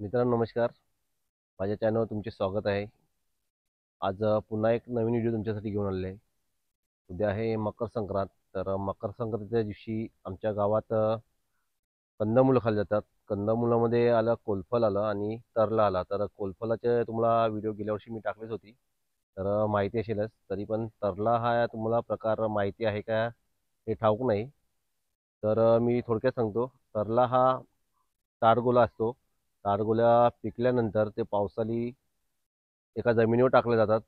मित्रांनो नमस्कार. माझ्या चॅनलवर तुमचे स्वागत आहे. आज पुन्हा एक नवीन व्हिडिओ तुमच्यासाठी घेऊन आलेले आहे. उद्या आहे मकर संक्रांत. तर मकर संक्रांतीच्या दिवशी आमच्या गावात कंदमुलं खाल्ली जातात. कंदमुलामध्ये आलं कोलफल आलं आणि तरला आला. तर कोलफलाचे तुम्हाला व्हिडिओ गेल्या वर्षी मी टाकलीच होती, तर माहिती असेलच. तरी पण तरला हा तुम्हाला प्रकार माहिती आहे का हे ठाऊक नाही. तर मी थोडक्यात सांगतो. तरला हा ताडगोला असतो. ताडगोल्या पिकल्यानंतर ते पावसाळी एका जमिनीवर टाकले जातात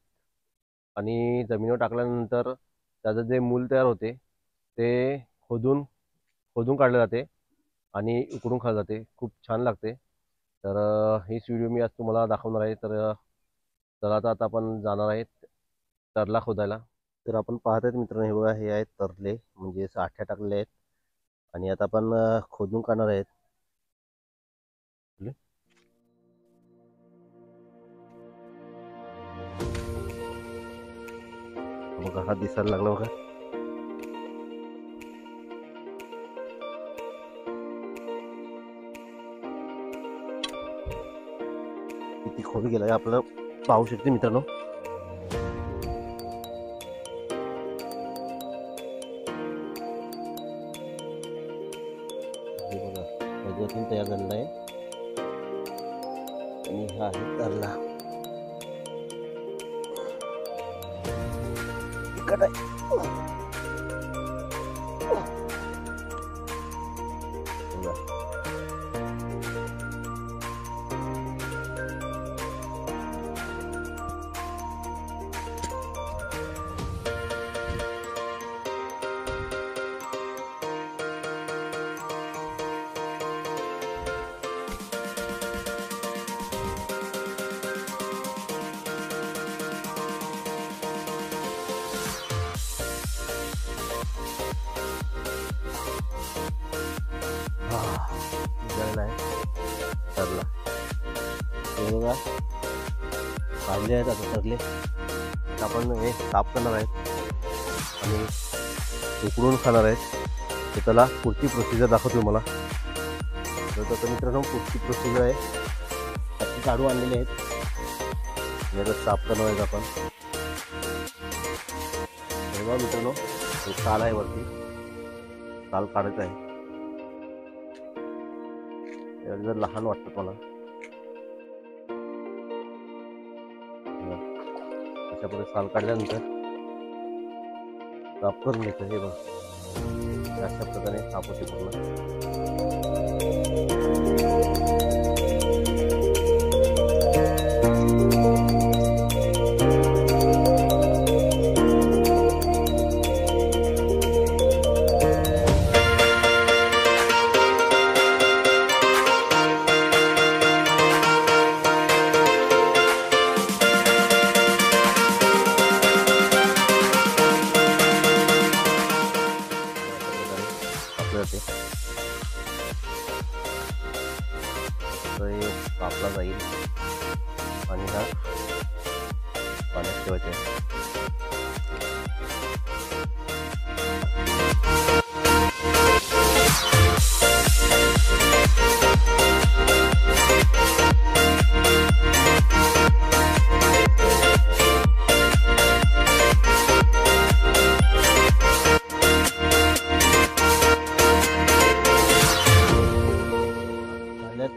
आणि जमिनीवर टाकल्यानंतर त्याचं जे मूल तयार होते ते खोदून खोदून काढले जाते आणि उकडून खाल्ले जाते. खूप छान लागते. तर हीच व्हिडिओ मी आज तुम्हाला दाखवणार आहे. तर चला आता आपण जाणार आहेत तरला खोदायला. तर आपण पाहत आहेत मित्रांनो, हे बघा, हे आहेत तरले, म्हणजे साठ्या टाकलेले आहेत आणि आता आपण खोदून काढणार आहेत. बघा, हा दिसायला लागला बघा. किती खोल गेलाय आपल्याला पाहू शकते मित्रांनो. हे बघा, त्याच्यातून तयार झालेला आहे आणि हा आहे तरला. तिखट आहे. बघा. झालेला आहे तरला. हे बघा, काढले आहेत आता तरले. आपण हे साफ करणार आहेत आणि उकडून खाणार आहेत. तर त्याला पुढची प्रोसिजर दाखवतो मला. तर मित्रांनो, पुढची प्रोसिजर आहे, त्याची काढू आणलेले आहेत. हे साफ करणार आहेत आपण. हे बघा मित्रांनो, हे साल आहे वरती, साल काढायचं आहे. जर लहान वाटतं मला. अशा प्रकारे साल काढल्यानंतर साफ करून घ्यायचं. हे बघ, अशा प्रकारे साफ होते पूर्ण. कापला जाईल आणि हा पाण्यात ठेवायचा आहे.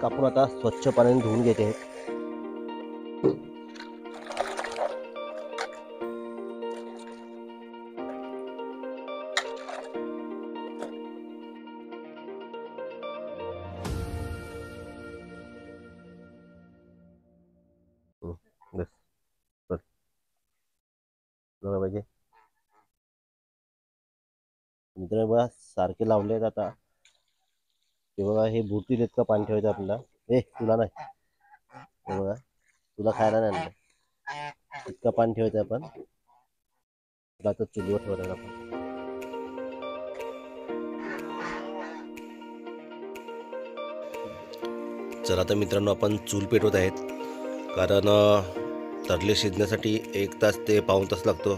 कापून आता स्वच्छ पाण्याने धुवून घेते आहेत. पाहिजे मित्र, बघा सारखे लावले आहेत आता. हे बघा, हे भुरटीत इतकं पाणी ठेवायचं आपल्याला. तुला नाही, हे बघा, तुला खायला नाही आणलं. इतकं पाणी ठेवायचं आपण. आता चुलीवर ठेवायचं आपण. चला आता मित्रांनो, आपण चूल पेटवत आहेत, कारण तरले शिजण्यासाठी 1 तास ते पाऊण तास लागतो.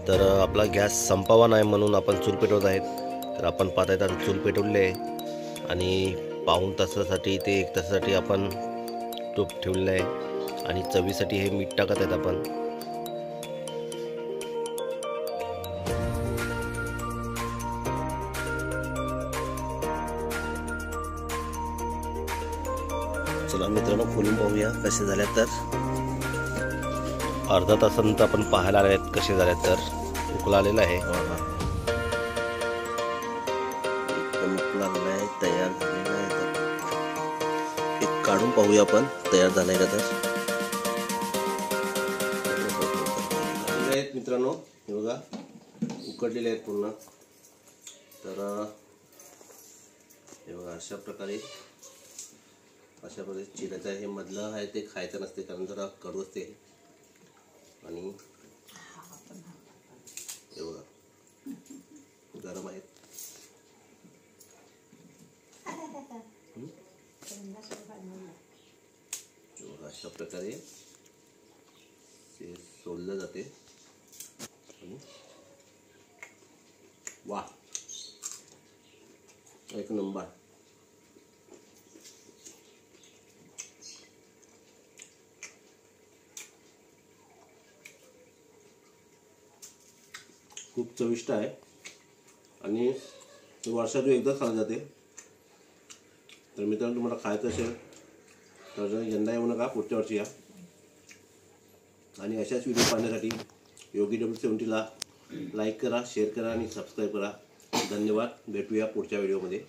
तर आपला गॅस संपावा नाही म्हणून आपण चूल पेटवत आहेत. तर आपण पाहत आहेत आता चूल पेटवले आहे आणि पाऊण तासासाठी ते 1 तासासाठी आपण टोप ठेवलेलं आहे आणि चवीसाठी हे मीठ टाकत आहेत आपण. चला मित्रांनो, खोलून पाहूया कसे झाले. तर अर्धा तासानंतर आपण पाहायला आले आहेत कसे झाले. तर उकला आलेला आहे, एकदम उकला आलेला आहे, तयार झालेला आहे. तर एक काढून पाहूया आपण तयार झालाय का. तर आहेत मित्रांनो, हे बघा उकडलेले आहेत पूर्ण. तर हे बघा अशा प्रकारे चिरायचं आहे. हे मधलं आहे ते खायचं नसते कारण जरा कडू असते. आणि हे बघा गरम आहेत. अशा प्रकारे ते सोललं जाते. आणि वा, एक नंबर. खूप चविष्ट आहे आणि वर्षातून एकदा खाल्लं जाते. तर मित्रांनो, तुम्हाला खायचं असेल तर यंदा येऊ नका, पुढच्या वर्षी या. आणि अशाच व्हिडिओ पाहण्यासाठी योगी WW70ला लाईक करा, शेअर करा आणि सबस्क्राईब करा. धन्यवाद. भेटूया पुढच्या व्हिडिओमध्ये.